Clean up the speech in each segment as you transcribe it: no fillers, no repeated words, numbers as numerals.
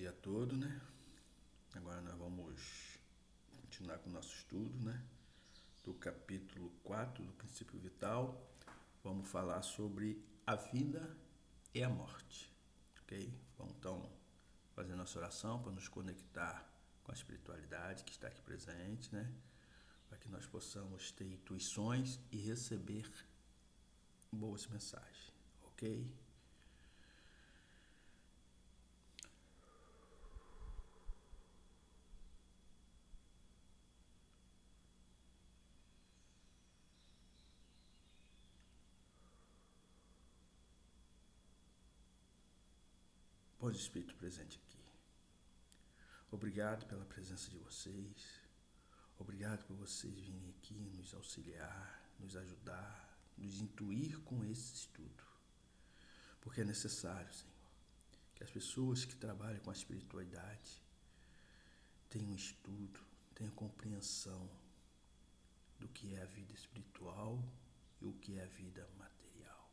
dia todo, né? Agora nós vamos continuar com o nosso estudo, né? Do capítulo 4 do Princípio Vital. Vamos falar sobre a vida e a morte, ok? Vamos então fazer nossa oração para nos conectar com a espiritualidade que está aqui presente, né? Para que nós possamos ter intuições e receber boas mensagens, ok? Pode Espírito presente aqui. Obrigado pela presença de vocês. Obrigado por vocês virem aqui nos auxiliar, nos ajudar, nos intuir com esse estudo. Porque é necessário, Senhor, que as pessoas que trabalham com a espiritualidade tenham estudo, tenham compreensão do que é a vida espiritual e o que é a vida material.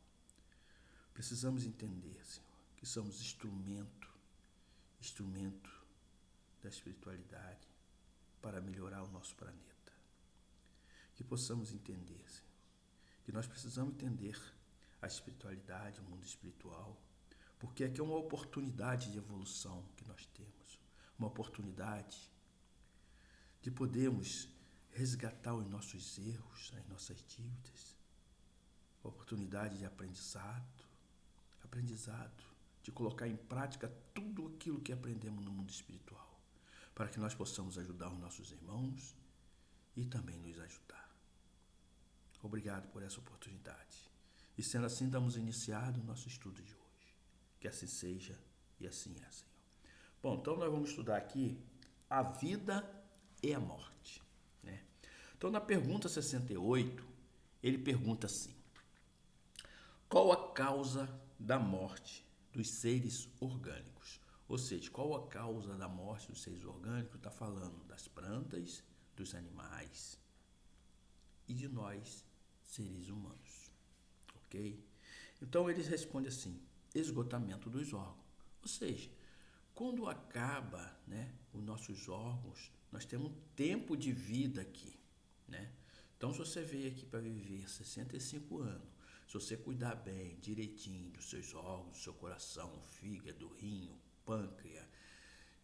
Precisamos entender, Senhor, que somos instrumento da espiritualidade para melhorar o nosso planeta. Que possamos entender, Senhor, que nós precisamos entender a espiritualidade, o mundo espiritual, porque aqui é uma oportunidade de evolução que nós temos, uma oportunidade de podermos resgatar os nossos erros, as nossas dívidas, uma oportunidade de aprendizado, de colocar em prática tudo aquilo que aprendemos no mundo espiritual, para que nós possamos ajudar os nossos irmãos e também nos ajudar. Obrigado por essa oportunidade. E sendo assim, damos iniciado o nosso estudo de hoje. Que assim seja e assim é, Senhor. Bom, então nós vamos estudar aqui a vida e a morte, né? Então, na pergunta 68, ele pergunta assim: qual a causa da morte dos seres orgânicos? Ou seja, qual a causa da morte dos seres orgânicos? Está falando das plantas, dos animais e de nós, seres humanos, ok? Então eles respondem assim: esgotamento dos órgãos. Ou seja, quando acaba, né, os nossos órgãos, nós temos um tempo de vida aqui, né? Então, se você veio aqui para viver 65 anos, se você cuidar bem, direitinho dos seus órgãos, do seu coração, fígado, rim, pâncreas,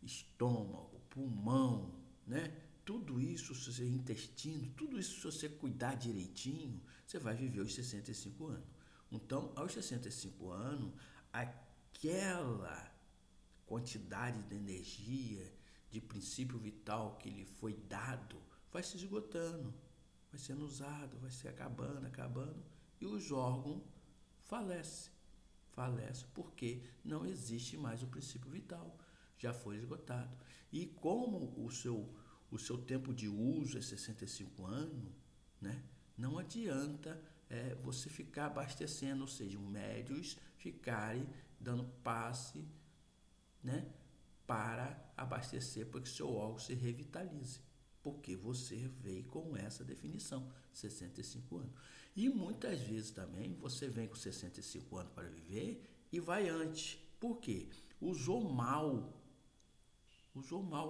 estômago, pulmão, né? Tudo isso, se você intestino, tudo isso, se você cuidar direitinho, você vai viver os 65 anos. Então, aos 65 anos, aquela quantidade de energia, de princípio vital que lhe foi dado, vai se esgotando, vai sendo usado, vai se acabando, e os órgãos falecem. Falece porque não existe mais o princípio vital, já foi esgotado. E como o seu tempo de uso é 65 anos, né, não adianta você ficar abastecendo, ou seja, os médios ficarem dando passe, né, para abastecer para que seu órgão se revitalize. Porque você veio com essa definição, 65 anos. E muitas vezes também você vem com 65 anos para viver e vai antes. Por quê? Usou mal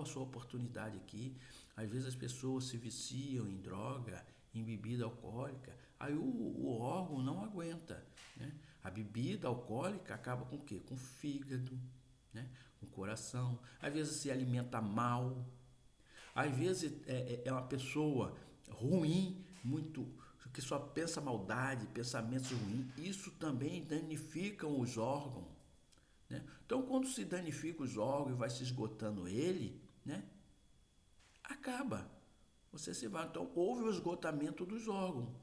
a sua oportunidade aqui. Às vezes as pessoas se viciam em droga, em bebida alcoólica, aí o órgão não aguenta, né? A bebida alcoólica acaba com o quê? Com o fígado, né? Com o coração. Às vezes se alimenta mal. Às vezes é uma pessoa ruim, muito, que só pensa maldade, pensamentos ruins. Isso também danifica os órgãos, né? Então, quando se danifica os órgãos e vai se esgotando ele, né, acaba. Você se vai. Então, houve o esgotamento dos órgãos.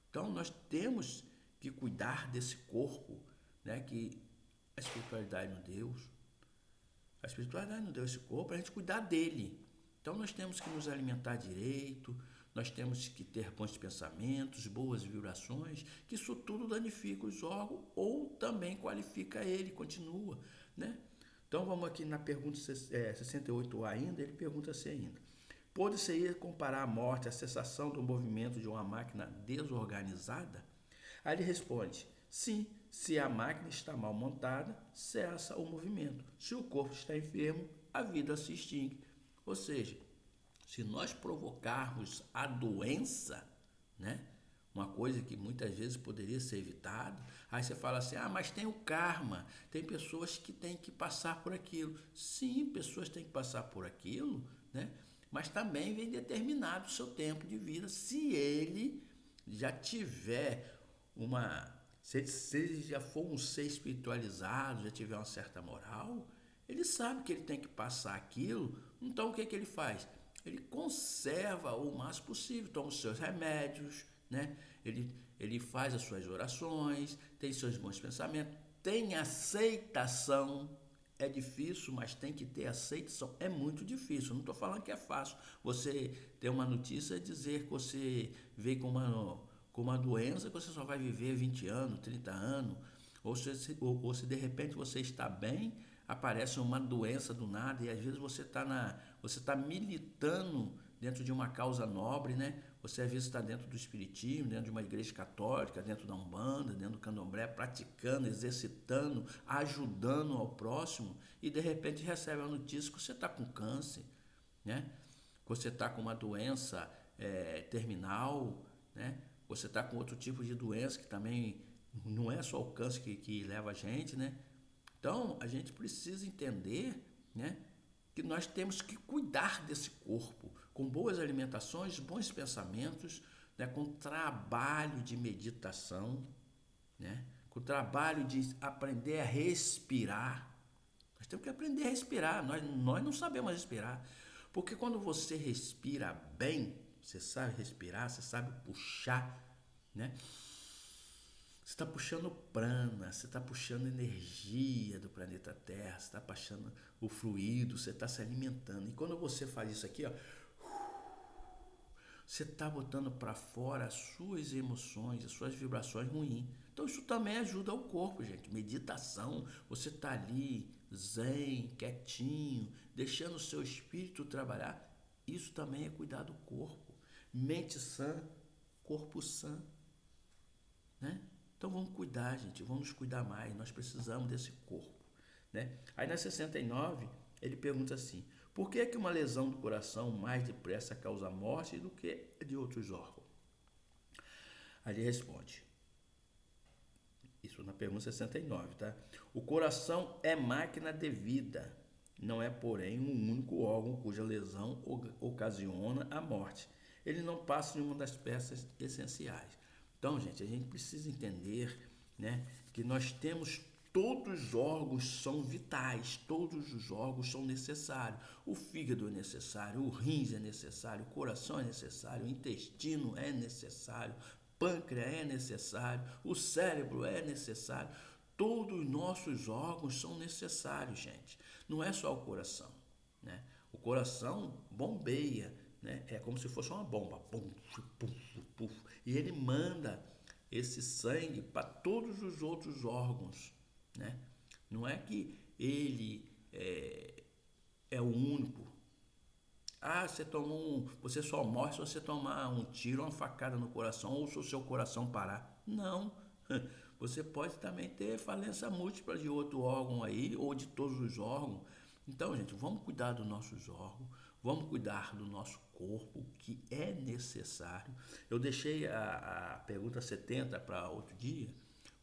Então, nós temos que cuidar desse corpo, né, que a espiritualidade nos deu. A espiritualidade nos deu esse corpo para a gente cuidar dele. Então, nós temos que nos alimentar direito, nós temos que ter bons pensamentos, boas vibrações, que isso tudo danifica os órgãos ou também qualifica ele, continua, né? Então, vamos aqui na pergunta 68 ainda, ele pergunta assim ainda: pode-se comparar a morte à cessação do movimento de uma máquina desorganizada? Aí ele responde: sim, Se a máquina está mal montada, cessa o movimento. Se o corpo está enfermo, a vida se extingue. Ou seja, se nós provocarmos a doença, né? Uma coisa que muitas vezes poderia ser evitada, aí você fala assim, mas tem o karma, tem pessoas que têm que passar por aquilo. Sim, pessoas têm que passar por aquilo, né? Mas também vem determinado o seu tempo de vida, se ele já tiver se ele já for um ser espiritualizado, já tiver uma certa moral, ele sabe que ele tem que passar aquilo, então o que ele faz? Ele conserva o máximo possível, toma os seus remédios, né? Ele faz as suas orações, tem seus bons pensamentos, tem aceitação. É difícil, mas tem que ter aceitação. É muito difícil, não estou falando que é fácil. Você ter uma notícia e dizer que você veio com uma doença que você só vai viver 20 anos, 30 anos, ou se de repente você está bem, aparece uma doença do nada e às vezes você está militando dentro de uma causa nobre, né? Você às vezes está dentro do espiritismo, dentro de uma igreja católica, dentro da Umbanda, dentro do Candomblé, praticando, exercitando, ajudando ao próximo e de repente recebe a notícia que você está com câncer, né? Você está com uma doença terminal, né? Você está com outro tipo de doença que também não é só o câncer que leva a gente, né? Então, a gente precisa entender, né, que nós temos que cuidar desse corpo com boas alimentações, bons pensamentos, né, com trabalho de meditação, né, com trabalho de aprender a respirar. Nós temos que aprender a respirar. Nós não sabemos respirar. Porque quando você respira bem, você sabe respirar, você sabe puxar, né? Você está puxando prana, você está puxando energia do planeta Terra, você está puxando o fluido, você está se alimentando. E quando você faz isso aqui, ó, você está botando para fora as suas emoções, as suas vibrações ruins. Então isso também ajuda o corpo, gente. Meditação, você está ali zen, quietinho, deixando o seu espírito trabalhar. Isso também é cuidar do corpo. Mente sã, corpo sã, né? Então vamos cuidar, gente, vamos nos cuidar mais, nós precisamos desse corpo, né? Aí na 69, ele pergunta assim, por que uma lesão do coração mais depressa causa morte do que de outros órgãos? Aí ele responde, isso na pergunta 69, tá? O coração é máquina de vida, não é, porém, um único órgão cuja lesão ocasiona a morte. Ele não passa de uma das peças essenciais. Então, gente, a gente precisa entender, né, que nós temos todos os órgãos são vitais, todos os órgãos são necessários. O fígado é necessário, o rins é necessário, o coração é necessário, o intestino é necessário, o pâncreas é necessário, o cérebro é necessário. Todos os nossos órgãos são necessários, gente. Não é só o coração, né? O coração bombeia, né? É como se fosse uma bomba, pum, pum, pum, e ele manda esse sangue para todos os outros órgãos, né? Não é que ele é o único. Você só morre se você tomar um tiro, uma facada no coração ou se o seu coração parar. Não. Você pode também ter falência múltipla de outro órgão aí ou de todos os órgãos. Então, gente, vamos cuidar dos nossos órgãos, vamos cuidar do nosso corpo, que é necessário. Eu deixei a pergunta 70 para outro dia,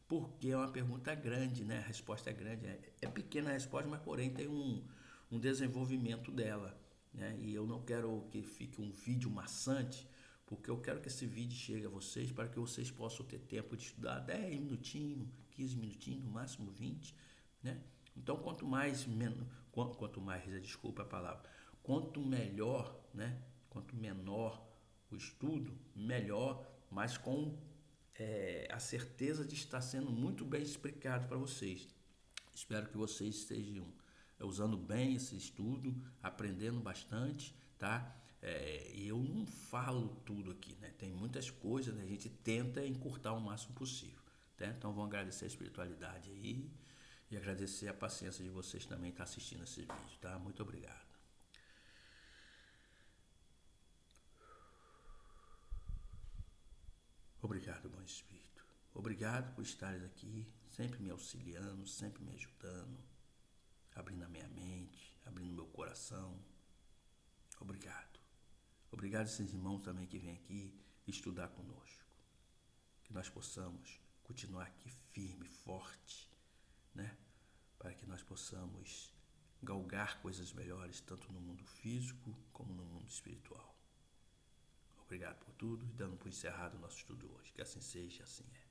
porque é uma pergunta grande, né? A resposta é grande. É pequena a resposta, mas porém tem um desenvolvimento dela, né? E eu não quero que fique um vídeo maçante, porque eu quero que esse vídeo chegue a vocês para que vocês possam ter tempo de estudar 10 minutinhos, 15 minutinhos, no máximo 20, né? Então, desculpa a palavra, quanto melhor, né? Quanto menor o estudo, melhor, mas com a certeza de estar sendo muito bem explicado para vocês. Espero que vocês estejam usando bem esse estudo, aprendendo bastante, tá? E eu não falo tudo aqui, né? Tem muitas coisas, né? A gente tenta encurtar o máximo possível, tá? Então vamos agradecer a espiritualidade aí e agradecer a paciência de vocês também estar assistindo esse vídeo, tá? Muito obrigado. Obrigado, bom espírito. Obrigado por estares aqui, sempre me auxiliando, sempre me ajudando, abrindo a minha mente, abrindo meu coração. Obrigado. Obrigado a esses irmãos também que vêm aqui estudar conosco. Que nós possamos continuar aqui firme, forte, né? Para que nós possamos galgar coisas melhores, tanto no mundo físico como no mundo espiritual. Obrigado por tudo e dando por encerrado o nosso estudo hoje. Que assim seja, assim é.